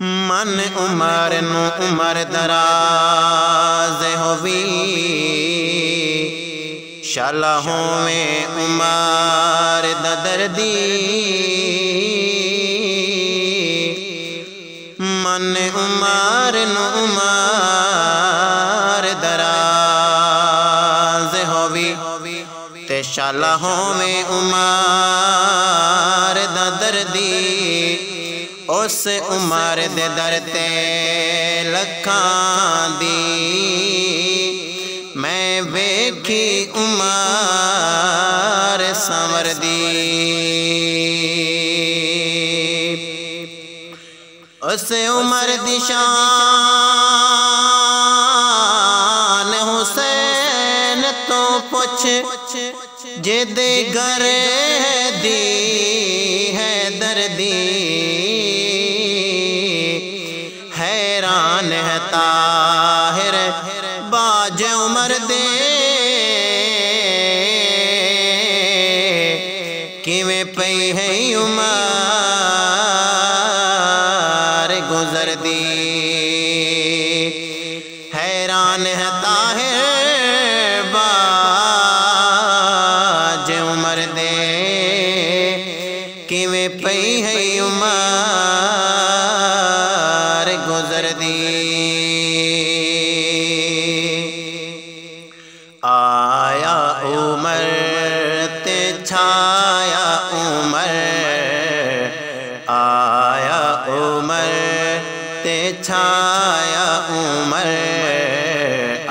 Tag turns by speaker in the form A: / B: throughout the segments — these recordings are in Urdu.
A: من عمر نو عمر دراز ہووی شالا ہوویں عمر دا دردی من عمر نو عمر دراز ہووی تے شالا ہوویں عمر دا دردی اس عمر دے در تے لکھاں دی میں ویکھی عمر سنور دی اس عمر دی شان حسین تو پوچھ جدے گھر دی ہے دردی حیران ہے طاہر باج عمر دے کیویں پئی ہے عمر گزر دی حیران ہے طاہر باج عمر دے کیویں پئی ہے عمر گزر دی آیا عمر تے چھایا عمر آیا عمر تے چھایا عمر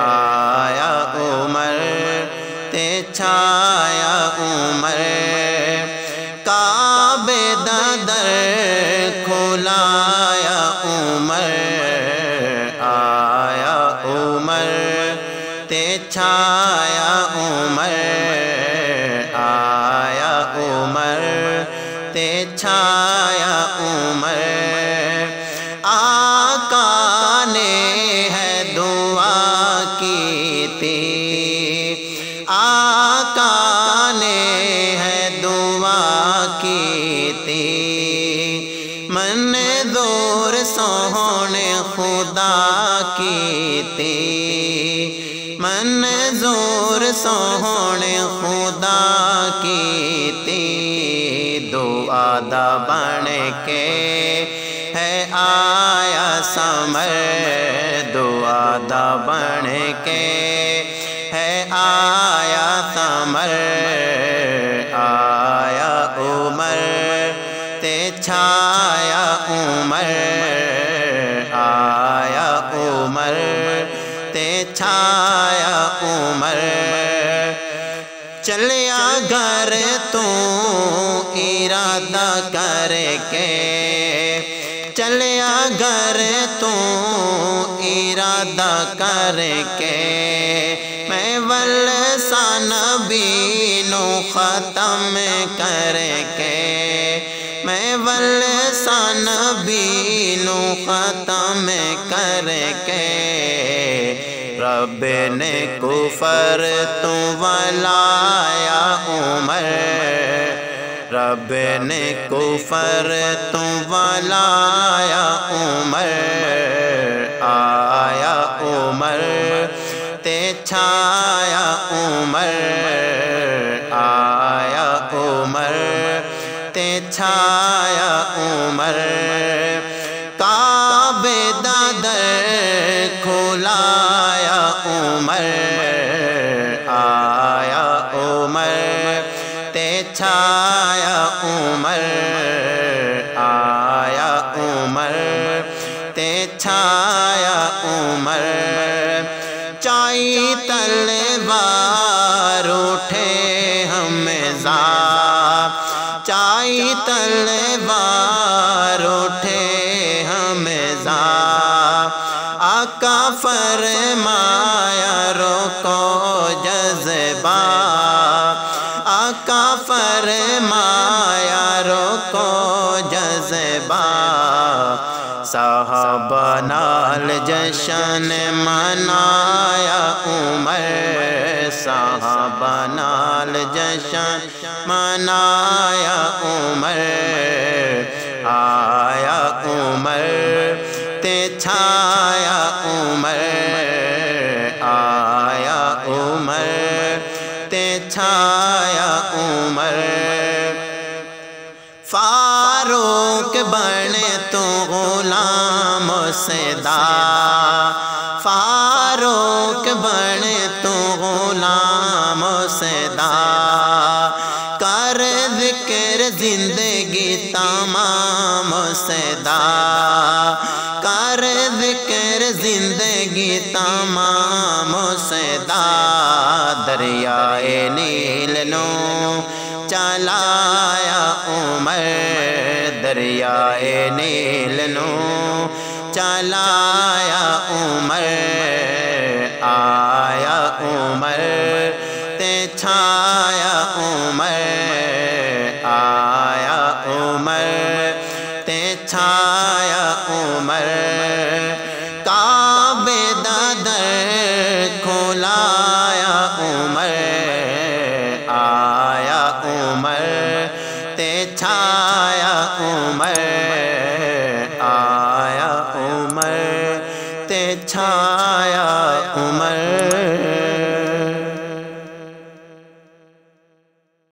A: آیا عمر تے چھایا عمر کعبے دا در کھلایا عمر آیا عمر تے چھایا عمر آیا عمر تے چھایا عمر آقا نے ہے دعا کی تھی آقا نے ہے دعا کی تھی منظور سونے خدا کی تھی منظور سونے خدا کی تھی دعا دا بن کے ہے آیا سمر دعا دا بن کے ہے آیا سمر آیا عمر تے چھایا عمر آیا عمر تے چھایا عمر چلیا گھر تو ارادہ کر کے چلیا گھر تو ارادہ کر کے میں ولسا نبی نو ختم کر کے میں ولسا نبی نو ختم کر کے رب نے کفر تو ولایا عمر رب نے کفر تو ولایا عمر آیا عمر تے چھایا عمر آیا عمر تے چھایا عمر کعبے دا در کھلایا عمر آیا عمر تے چھایا عمر آیا عمر تے چھایا عمر چائی تلوار اٹھے حمزہ چائی تلوار اٹھے حمزہ آقا فرمایا روکو جذبہ آقا فرمایا روکو جذبہ صحابہ نال جشن منایا عمر صحابہ نال جشن منایا عمر آیا عمر تے چھایا عمر آیا عمر تے چھایا عمر فاروق بنے تو غلام سیدا فاروق بنے تو غلام سیدا کر ذکر زندگی تمام سیدا کر ذکر زندگی تمام سیدا دریائے نیل نو چلایا عمر دریائے نیل نو چلایا عمر آیا عمر تے چھایا عمر آیا عمر تے چھایا عمر کعبے دا در کھولایا عمر آیا عمر تے چھایا عمر آیا عمر تے چھایا عمر